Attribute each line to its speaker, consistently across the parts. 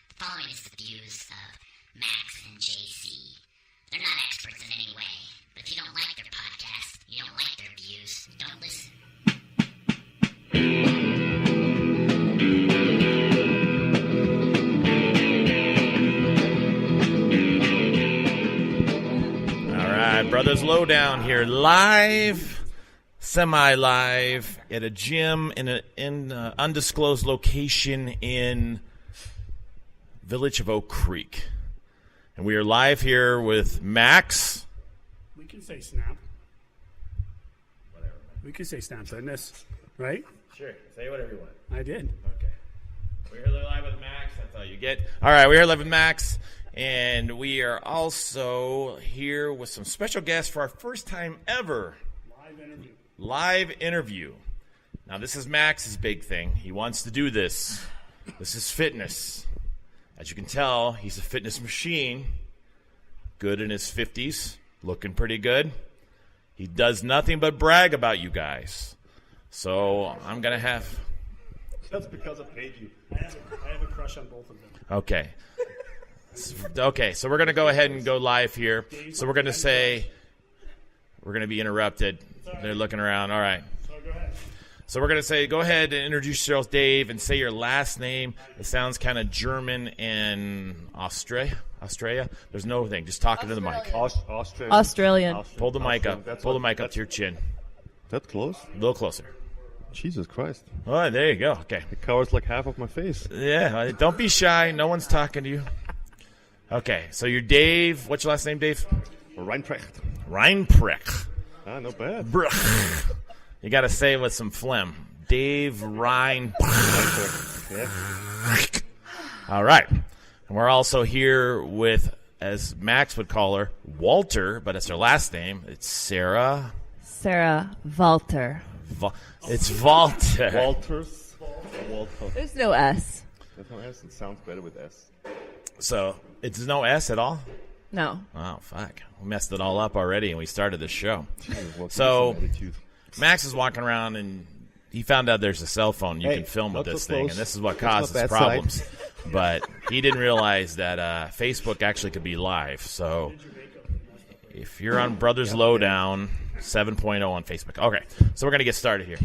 Speaker 1: The following is the views of Max and JC. They're not experts in any way, but if you don't like their podcast, you don't like their views, don't listen.
Speaker 2: All right, Brothers Lowdown here, live, semi-live, at a gym in an undisclosed location in Village of Oak Creek. And we are live here with Max.
Speaker 3: We can say snap.
Speaker 2: Whatever.
Speaker 3: We can say snap fitness, right?
Speaker 2: Sure, say whatever you want.
Speaker 3: I did.
Speaker 2: Okay. We're here live with Max, that's all you get. All right, we're here live with Max, and we are also here with some special guests for our first time ever. Live interview. Now, this is Max's big thing. He wants to do this. This is fitness. As you can tell, he's a fitness machine. Good in his 50s. Looking pretty good. He does nothing but brag about you guys. So I'm going to have...
Speaker 4: That's because I paid you.
Speaker 3: I have a crush on both of them.
Speaker 2: Okay. Okay, so we're going to go ahead and go live here. So we're going to say... We're going to be interrupted. They're looking around. All right.
Speaker 3: So go ahead.
Speaker 2: So we're going to say, go ahead and introduce yourself, Dave, and say your last name. It sounds kind of German and Australia. There's no thing. Just talking to the mic.
Speaker 5: Australian.
Speaker 2: Pull the mic up.
Speaker 4: That's
Speaker 2: Pull the
Speaker 4: what-
Speaker 2: mic up to your chin.
Speaker 4: That close?
Speaker 2: A little closer.
Speaker 4: Jesus Christ.
Speaker 2: Oh, there you go. Okay.
Speaker 4: It covers like half of my face.
Speaker 2: Yeah, don't be shy. No one's talking to you. Okay, so you're Dave. What's your last name, Dave?
Speaker 4: Reinprecht.
Speaker 2: Reinprecht.
Speaker 4: Ah, not bad.
Speaker 2: Bruch. You got to say it with some phlegm. Dave Reinprecht.
Speaker 4: Yeah.
Speaker 2: All right. And we're also here with, as Max would call her, Walter, but it's her last name. It's Sarah.
Speaker 5: Sarah Walter.
Speaker 2: It's Walter.
Speaker 4: Walters. Walter.
Speaker 5: There's no S.
Speaker 4: There's no S. It sounds better with S.
Speaker 2: So it's no S at all?
Speaker 5: No.
Speaker 2: Oh, fuck. We messed it all up already, and we started this show.
Speaker 4: Jesus,
Speaker 2: So-
Speaker 4: attitude.
Speaker 2: Max is walking around, and he found out there's a cell phone you
Speaker 4: Hey,
Speaker 2: can film with
Speaker 4: not
Speaker 2: this
Speaker 4: so
Speaker 2: thing,
Speaker 4: close.
Speaker 2: and this is what
Speaker 4: That's my
Speaker 2: causes
Speaker 4: bad
Speaker 2: problems. But he didn't realize that Facebook actually could be live. So if you're on Brothers Lowdown 7.0 on Facebook. Okay, so we're going to get started here.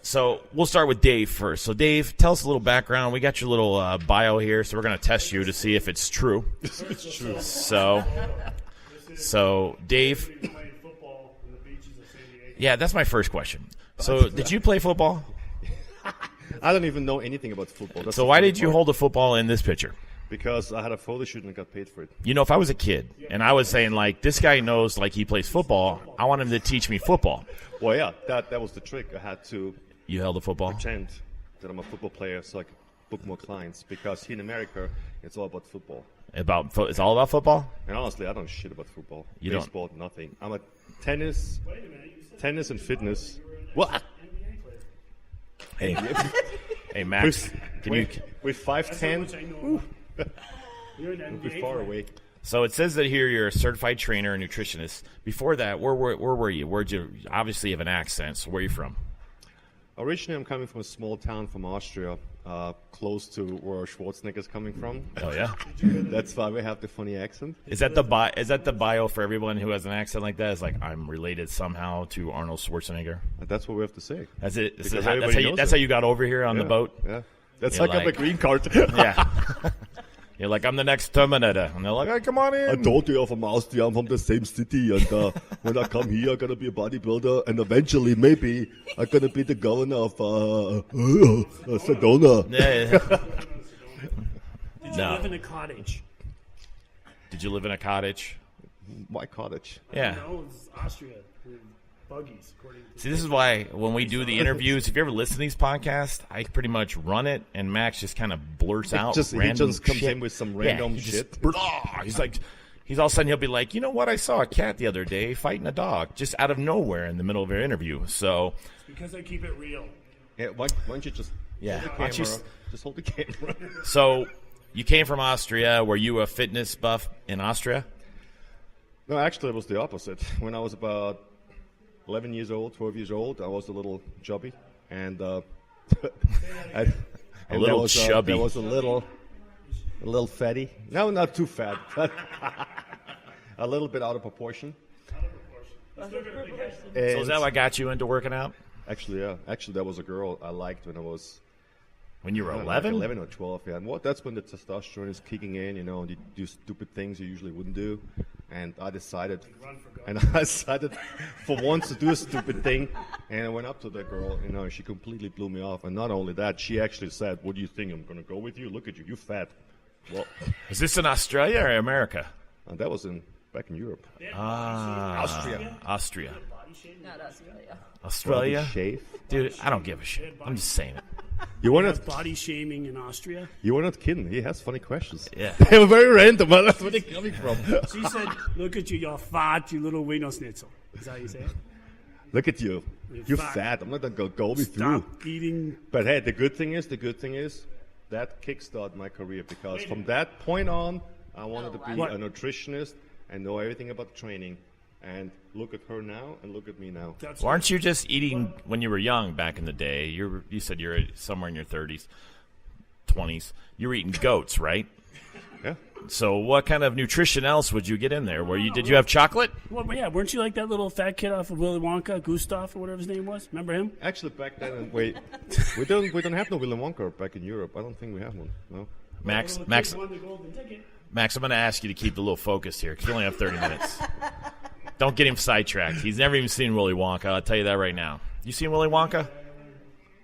Speaker 2: So we'll start with Dave first. So, Dave, tell us a little background. We got your little bio here, so we're going to test you to see if it's true.
Speaker 4: It's true.
Speaker 2: So Dave,
Speaker 3: Playing football in the beaches of San Diego.
Speaker 2: yeah, that's my first question. So did you play football?
Speaker 4: I don't even know anything about football. That's
Speaker 2: So
Speaker 4: the
Speaker 2: why
Speaker 4: funny
Speaker 2: did you
Speaker 4: part.
Speaker 2: hold a football in this picture?
Speaker 4: Because I had a photo shoot and I got paid for it.
Speaker 2: You know, if I was a kid and I was saying, like, this guy knows, like, he plays football, I want him to teach me football.
Speaker 4: Well, yeah, that was the trick. I had to
Speaker 2: You held a football?
Speaker 4: pretend that I'm a football player so I could book more clients. Because here in America, it's all about football.
Speaker 2: It's all about football?
Speaker 4: And honestly, I don't shit about football.
Speaker 2: You don't?
Speaker 4: Baseball, nothing. I'm a tennis and fitness. What?
Speaker 2: Hey, hey, Max, can you?
Speaker 4: With
Speaker 3: That's how
Speaker 4: 5'10",
Speaker 3: much I know. You're an
Speaker 4: we'll be
Speaker 3: NBA
Speaker 4: far
Speaker 3: player.
Speaker 4: away.
Speaker 2: So it says that here you're a certified trainer and nutritionist. Before that, where were you? Where'd you? Obviously, you have an accent. So where are you from?
Speaker 4: Originally, I'm coming from a small town from Austria, close to where Schwarzenegger's coming from.
Speaker 2: Oh yeah.
Speaker 4: That's why we have the funny accent.
Speaker 2: Is that the bio for everyone who has an accent like that? It's like, I'm related somehow to Arnold Schwarzenegger.
Speaker 4: That's what we have to say.
Speaker 2: That's it.
Speaker 4: Because everybody knows
Speaker 2: That's
Speaker 4: it.
Speaker 2: how you got over here on the
Speaker 4: Yeah,
Speaker 2: boat.
Speaker 4: Yeah. That's
Speaker 2: You're
Speaker 4: like I have a
Speaker 2: like-
Speaker 4: green card.
Speaker 2: Yeah. You're like, I'm the next Terminator, and they're like, hey, come on in.
Speaker 4: I told you I'm from Austria. I'm from the same city. And when I come here, I'm going to be a bodybuilder. And eventually, maybe, I'm going to be the governor of Sedona.
Speaker 2: Yeah.
Speaker 3: Did you
Speaker 2: No.
Speaker 3: live in a cottage?
Speaker 2: Did you live in a cottage?
Speaker 4: My cottage.
Speaker 2: Yeah.
Speaker 3: No, it's Austria. With buggies, according to
Speaker 2: See, this is why when we do the interviews, if you ever listen to these podcasts, I pretty much run it, and Max just kind of blurts out
Speaker 4: He
Speaker 2: random
Speaker 4: just comes
Speaker 2: shit.
Speaker 4: in with some random
Speaker 2: he just
Speaker 4: shit.
Speaker 2: He's like, he's all of a sudden he'll be like, you know what? I saw a cat the other day fighting a dog, just out of nowhere in the middle of our interview. So,
Speaker 3: because I keep it real.
Speaker 4: Yeah, why don't you just
Speaker 2: yeah,
Speaker 4: hold the
Speaker 2: why don't you
Speaker 4: camera? Just hold the camera.
Speaker 2: so you came from Austria. Were you a fitness buff in Austria?
Speaker 4: No, actually, it was the opposite. When I was about 11 years old, 12 years old, I was a little chubby, and
Speaker 2: A little chubby.
Speaker 4: There was a little A little fatty. No, not too fat, but a little bit out of proportion.
Speaker 2: So is that what got you into working out?
Speaker 4: Actually, yeah. Actually, that was a girl I liked when I was
Speaker 2: When you were
Speaker 4: like
Speaker 2: 11?
Speaker 4: 11 or 12, yeah. And that's when the testosterone is kicking in, you know, and you do stupid things you usually wouldn't do. And I decided for once to do a stupid thing. And I went up to that girl, you know, and she completely blew me off. And not only that, she actually said, "What do you think? I'm going to go with you? Look at you. You're fat." Well,
Speaker 2: Is this in Australia or America?
Speaker 4: and that was back in Europe.
Speaker 2: Austria.
Speaker 5: Not Australia.
Speaker 2: Australia?
Speaker 4: Body shave.
Speaker 2: Dude, I don't give a shit. I'm just saying it.
Speaker 4: You were
Speaker 3: That's
Speaker 4: not,
Speaker 3: body shaming in Austria.
Speaker 4: you were not kidding. He has funny questions.
Speaker 2: Yeah.
Speaker 4: They were very random, but that's where they're coming from.
Speaker 3: She said, "Look at you, you're fat, you little wiener schnitzel." Is that how you say it?
Speaker 4: Look at you. You're
Speaker 3: fat.
Speaker 4: fat. I'm not going to go with you.
Speaker 3: Stop eating.
Speaker 4: But hey, the good thing is, that kickstarted my career because from that point on, I wanted to be
Speaker 3: What?
Speaker 4: a nutritionist and know everything about training. And look at her now and look at me now.
Speaker 3: That's
Speaker 2: Well, aren't you just eating when you were young back in the day? You said you're somewhere in your 30s, 20s. You were eating goats, right?
Speaker 4: Yeah.
Speaker 2: So what kind of nutrition else would you get in there? Did you have chocolate?
Speaker 3: Well, yeah, weren't you like that little fat kid off of Willy Wonka, Gustav or whatever his name was? Remember him?
Speaker 4: Actually, back then, we don't have no Willy Wonka back in Europe. I don't think we have one. No.
Speaker 2: Max,
Speaker 3: Little
Speaker 2: Max,
Speaker 3: kid won the golden ticket.
Speaker 2: Max, I'm going to ask you to keep a little focused here because you only have 30 minutes. Don't get him sidetracked. He's never even seen Willy Wonka. I'll tell you that right now. You seen Willy Wonka?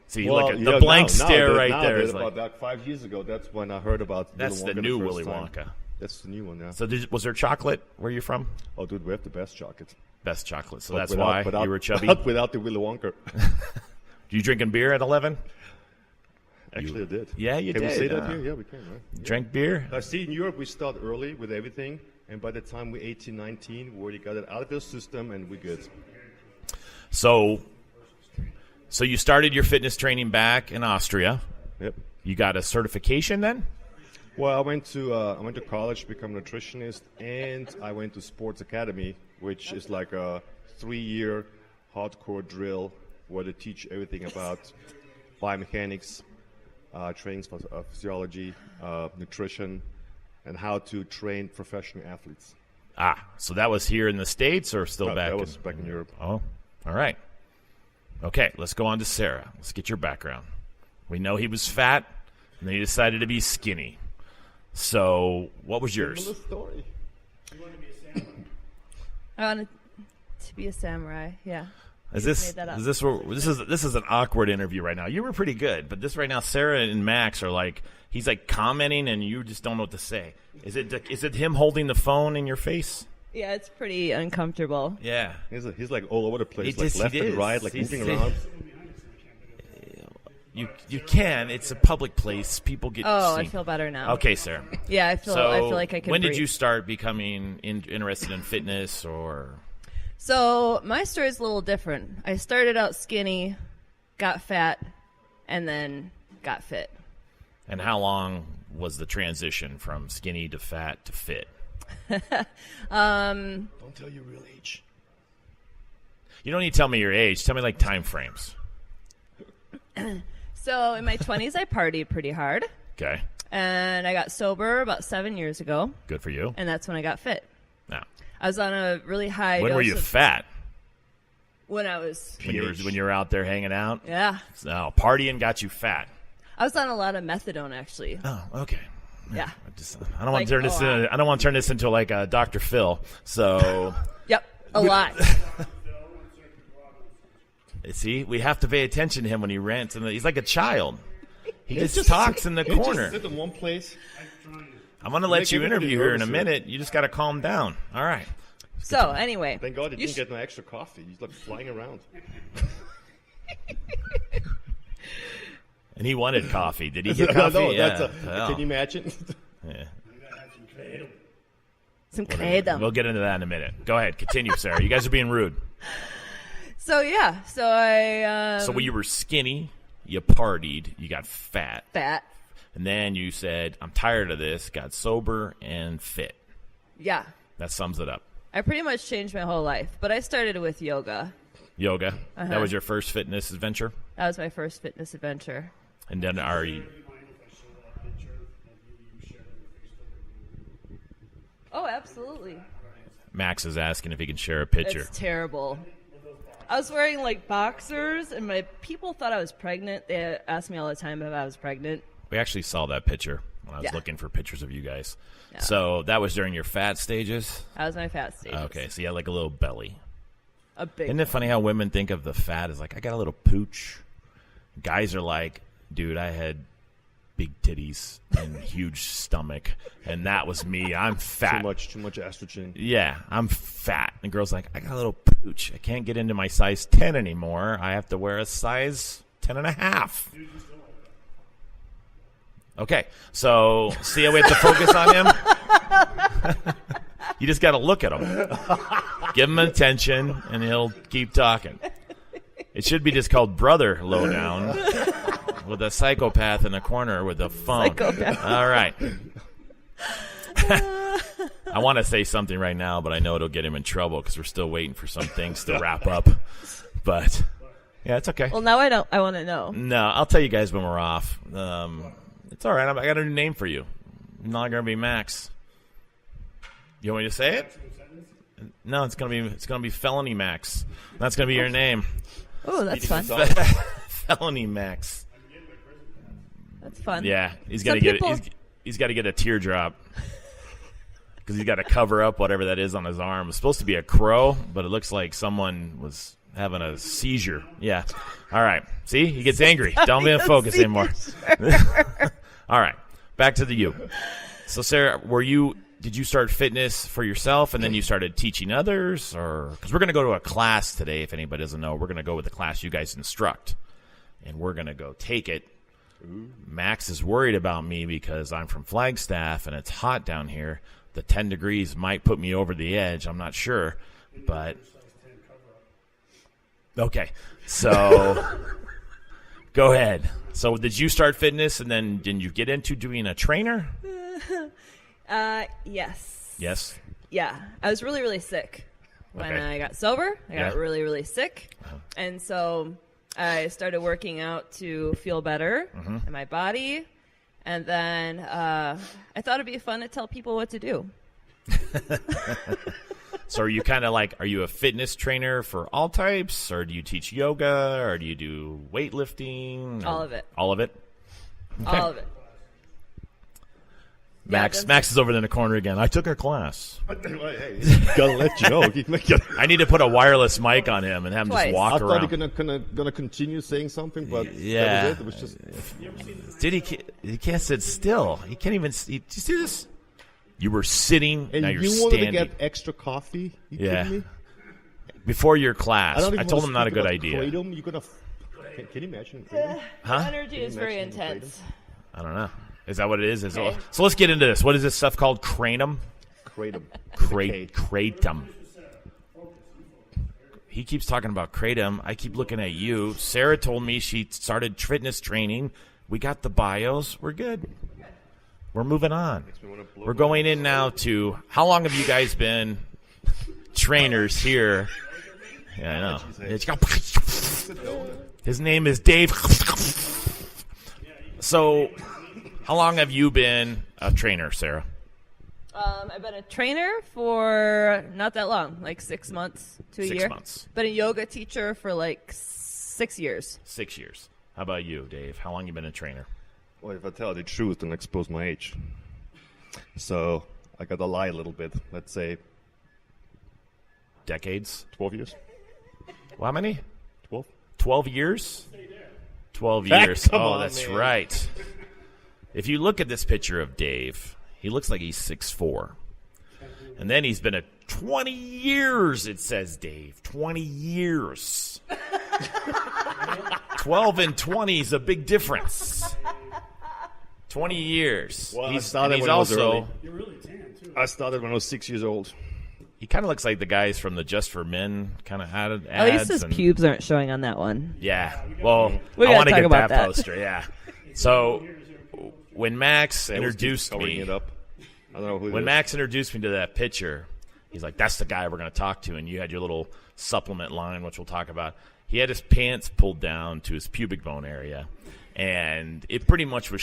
Speaker 2: See, look at the blank stare right there. Is like,
Speaker 4: about 5 years ago, that's when I heard about
Speaker 2: that's
Speaker 4: Willy
Speaker 2: the
Speaker 4: Wonka
Speaker 2: new
Speaker 4: first
Speaker 2: Willy
Speaker 4: time.
Speaker 2: Wonka.
Speaker 4: That's the new one, yeah.
Speaker 2: So was there chocolate where you're from?
Speaker 4: Oh, dude, we have the best chocolate.
Speaker 2: Best chocolate. So
Speaker 4: But
Speaker 2: that's
Speaker 4: without-
Speaker 2: why you were chubby.
Speaker 4: Without the Willy Wonka.
Speaker 2: You drinking beer at 11?
Speaker 4: Actually, I did.
Speaker 2: Yeah, you
Speaker 4: can
Speaker 2: did.
Speaker 4: we say that here? Yeah, we can, right?
Speaker 2: Drank beer?
Speaker 4: I see in Europe we start early with everything, and by the time we're 18, 19, we already got it out of the system, and we're good.
Speaker 2: So you started your fitness training back in Austria.
Speaker 4: Yep.
Speaker 2: You got a certification then?
Speaker 4: Well, I went to college to become a nutritionist, and I went to sports academy, which is like a 3-year hardcore drill where they teach everything about biomechanics, training physiology, nutrition, and how to train professional athletes.
Speaker 2: So that was here in the States or still
Speaker 4: No,
Speaker 2: back?
Speaker 4: that was back in Europe.
Speaker 2: Oh, all right. Okay, let's go on to Sarah. Let's get your background. We know he was fat, and then he decided to be skinny. So what was yours?
Speaker 4: Similar story.
Speaker 5: I wanted to be a samurai. Yeah.
Speaker 2: Is
Speaker 5: made that up.
Speaker 2: this is an awkward interview right now? You were pretty good, but this right now, Sarah and Max are like, he's like commenting, and you just don't know what to say. Is it him holding the phone in your face?
Speaker 5: Yeah, it's pretty uncomfortable.
Speaker 2: Yeah.
Speaker 4: He's like all over the place,
Speaker 2: He
Speaker 4: like
Speaker 2: just-
Speaker 4: left
Speaker 2: he
Speaker 4: and
Speaker 2: is.
Speaker 4: right, like
Speaker 2: He's-
Speaker 4: moving around.
Speaker 2: You can. It's a public place. People get
Speaker 5: Oh, I
Speaker 2: seen.
Speaker 5: feel better now.
Speaker 2: Okay, Sarah.
Speaker 5: Yeah, I feel like I can.
Speaker 2: When did
Speaker 5: breathe.
Speaker 2: you start becoming interested in fitness or?
Speaker 5: So my story is a little different. I started out skinny, got fat, and then got fit.
Speaker 2: And how long was the transition from skinny to fat to fit?
Speaker 4: Don't tell your real age.
Speaker 2: You don't need to tell me your age. Tell me like time frames.
Speaker 5: So in my 20s, I partied pretty hard,
Speaker 2: Okay.
Speaker 5: and I got sober about 7 years ago,
Speaker 2: Good for you.
Speaker 5: and that's when I got fit.
Speaker 2: Now,
Speaker 5: I was on a really high
Speaker 2: when
Speaker 5: dose
Speaker 2: were you
Speaker 5: of-
Speaker 2: fat?
Speaker 5: when I was,
Speaker 2: When you were out there hanging out?
Speaker 5: yeah.
Speaker 2: No, partying got you fat.
Speaker 5: I was on a lot of methadone, actually.
Speaker 2: Oh, okay.
Speaker 5: Yeah.
Speaker 2: I don't want to turn this into. I don't want to turn this into like a Dr. Phil. So,
Speaker 5: Yep, a lot.
Speaker 2: see, we have to pay attention to him when he rants, and he's like a child. He just talks in the corner.
Speaker 4: Just sit in one place.
Speaker 2: I'm going to let
Speaker 4: Make
Speaker 2: you
Speaker 4: everybody
Speaker 2: interview her in a
Speaker 4: nervous here.
Speaker 2: minute. You just got to calm down. All right.
Speaker 5: So anyway,
Speaker 4: Thank God he
Speaker 5: you
Speaker 4: didn't get no extra coffee. He's like flying around.
Speaker 2: And he wanted coffee. Did he get
Speaker 4: I
Speaker 2: coffee?
Speaker 4: know,
Speaker 2: Yeah.
Speaker 4: that's
Speaker 2: Well,
Speaker 4: can you imagine?
Speaker 2: yeah.
Speaker 5: some kratom.
Speaker 2: We'll get into that in a minute. Go ahead. Continue, Sarah. You guys are being rude.
Speaker 5: So yeah, so I
Speaker 2: So when you were skinny, you partied, you got fat,
Speaker 5: fat.
Speaker 2: and then you said, I'm tired of this, got sober and fit.
Speaker 5: Yeah,
Speaker 2: That sums it up.
Speaker 5: I pretty much changed my whole life, but I started with yoga.
Speaker 2: Yoga.
Speaker 5: Uh-huh.
Speaker 2: That was your first fitness adventure?
Speaker 5: That was my first fitness adventure.
Speaker 2: And then are you...
Speaker 5: Oh, absolutely.
Speaker 2: Max is asking if he can share a picture.
Speaker 5: It's terrible. I was wearing like boxers, and my people thought I was pregnant. They asked me all the time if I was pregnant.
Speaker 2: We actually saw that picture when I was
Speaker 5: Yeah.
Speaker 2: looking for pictures of you guys.
Speaker 5: Yeah.
Speaker 2: So that was during your fat stages?
Speaker 5: That was my fat stage.
Speaker 2: Okay, so you had like a little belly.
Speaker 5: A big.
Speaker 2: Isn't it funny how women think of the fat as like, I got a little pooch? Guys are like, dude, I had big titties and huge stomach, and that was me. I'm fat.
Speaker 4: Too much estrogen.
Speaker 2: Yeah, I'm fat. And girls like, I got a little pooch. I can't get into my size 10 anymore. I have to wear a size 10 and a half. Okay, so see how we have to focus on him? You just got to look at him. Give him attention, and he'll keep talking. It should be just called Brother Lowdown with a psychopath in the corner with a phone.
Speaker 5: Psychopath.
Speaker 2: All right. I want to say something right now, but I know it'll get him in trouble because we're still waiting for some things to wrap up. But, yeah, it's okay.
Speaker 5: Well, now I want to know.
Speaker 2: No, I'll tell you guys when we're off. It's all right. I got a new name for you. I'm not going to be Max. You want me to say it? No, it's gonna be Felony Max. That's gonna be your name.
Speaker 5: Oh, that's fun.
Speaker 2: Felony Max.
Speaker 5: That's fun.
Speaker 2: Yeah, he's
Speaker 5: Some
Speaker 2: got to get
Speaker 5: people-
Speaker 2: he's got to get a teardrop because he's got to cover up whatever that is on his arm. It's supposed to be a crow, but it looks like someone was having a seizure. Yeah. All right. See, he gets angry. Don't be in focus anymore. All right. Back to the you. So, Sarah, did you start fitness for yourself and then you started teaching others? Or because we're going to go to a class today, if anybody doesn't know, we're going to go with the class you guys instruct, and we're going to go take it. Max is worried about me because I'm from Flagstaff and it's hot down here. The 10 degrees might put me over the edge. I'm not sure, but okay. So go ahead. So did you start fitness and then did you get into doing a trainer?
Speaker 5: Yes.
Speaker 2: Yes.
Speaker 5: Yeah. I was really, really sick when
Speaker 2: Okay.
Speaker 5: I got sober. I got
Speaker 2: Yeah.
Speaker 5: really, really sick. And so I started working out to feel better in my body. And then I thought it'd be fun to tell people what to do.
Speaker 2: So are you kind of like, are you a fitness trainer for all types, or do you teach yoga, or do you do weightlifting?
Speaker 5: All of it.
Speaker 2: All of it? Okay.
Speaker 5: All of it.
Speaker 2: Max is over there in the corner again. I took her class.
Speaker 4: Hey, gotta let you know.
Speaker 2: I need to put a wireless mic on him and have him
Speaker 5: Twice.
Speaker 2: just walk
Speaker 4: I thought
Speaker 2: around.
Speaker 4: he gonna continue saying something, but
Speaker 2: Yeah.
Speaker 4: that was it. It was just
Speaker 2: He can't sit still. He can't even. Do you see this? You were sitting.
Speaker 4: and
Speaker 2: now you're
Speaker 4: you wanted
Speaker 2: standing.
Speaker 4: to get extra coffee. You
Speaker 2: Yeah.
Speaker 4: kidding me?
Speaker 2: Before your class.
Speaker 4: don't
Speaker 2: I
Speaker 4: even
Speaker 2: told
Speaker 4: wanna
Speaker 2: him not a
Speaker 4: speak
Speaker 2: good
Speaker 4: about
Speaker 2: idea.
Speaker 4: Kratom. You're gonna. Can you imagine? Kratom?
Speaker 2: Huh?
Speaker 5: Energy is
Speaker 4: you
Speaker 5: very
Speaker 4: mention
Speaker 5: intense.
Speaker 2: I don't know. Is that what it is?
Speaker 5: Okay.
Speaker 2: So let's get into this. What is this stuff called? Kratom?
Speaker 4: Kratom.
Speaker 2: Kratom. He keeps talking about kratom. I keep looking at you. Sarah told me she started fitness training. We got the bios. We're good. We're moving on. We're going in now to, how long have you guys been trainers here? Yeah, I know. His name is Dave. So, how long have you been a trainer, Sarah?
Speaker 5: I've been a trainer for not that long, like 6 months to a
Speaker 2: 6
Speaker 5: year.
Speaker 2: months.
Speaker 5: Been a yoga teacher for like 6 years.
Speaker 2: 6 years. How about you, Dave? How long you been a trainer?
Speaker 4: Well, if I tell the truth and expose my age, so I gotta lie a little bit. Let's say
Speaker 2: Decades?
Speaker 4: 12 years.
Speaker 2: Well, how many?
Speaker 4: 12.
Speaker 2: 12 years? 12
Speaker 4: Ah,
Speaker 2: years.
Speaker 4: come
Speaker 2: Oh,
Speaker 4: on,
Speaker 2: that's
Speaker 4: man.
Speaker 2: right. If you look at this picture of Dave, he looks like he's 6'4". And then he's been a 20 years, it says Dave. 20 years. 12 and 20 is a big difference. 20 years.
Speaker 4: Well, I
Speaker 2: he's
Speaker 4: started
Speaker 2: and he's
Speaker 4: when I was
Speaker 2: also
Speaker 4: early.
Speaker 3: You're really tan, too.
Speaker 4: I started when I was 6 years old.
Speaker 2: he kind of looks like the guys from the Just for Men kind of ads.
Speaker 5: At least his
Speaker 2: and-
Speaker 5: pubes aren't showing on that one.
Speaker 2: Yeah. Well,
Speaker 5: We
Speaker 2: I
Speaker 5: gotta
Speaker 2: want to
Speaker 5: talk
Speaker 2: get
Speaker 5: about
Speaker 2: that
Speaker 5: that.
Speaker 2: poster. Yeah. So when Max
Speaker 4: They always keep
Speaker 2: introduced
Speaker 4: covering
Speaker 2: me,
Speaker 4: it up. I don't know who.
Speaker 2: when
Speaker 4: it is.
Speaker 2: Max introduced me to that picture, he's like, "That's the guy we're going to talk to." And you had your little supplement line, which we'll talk about. He had his pants pulled down to his pubic bone area, and it pretty much was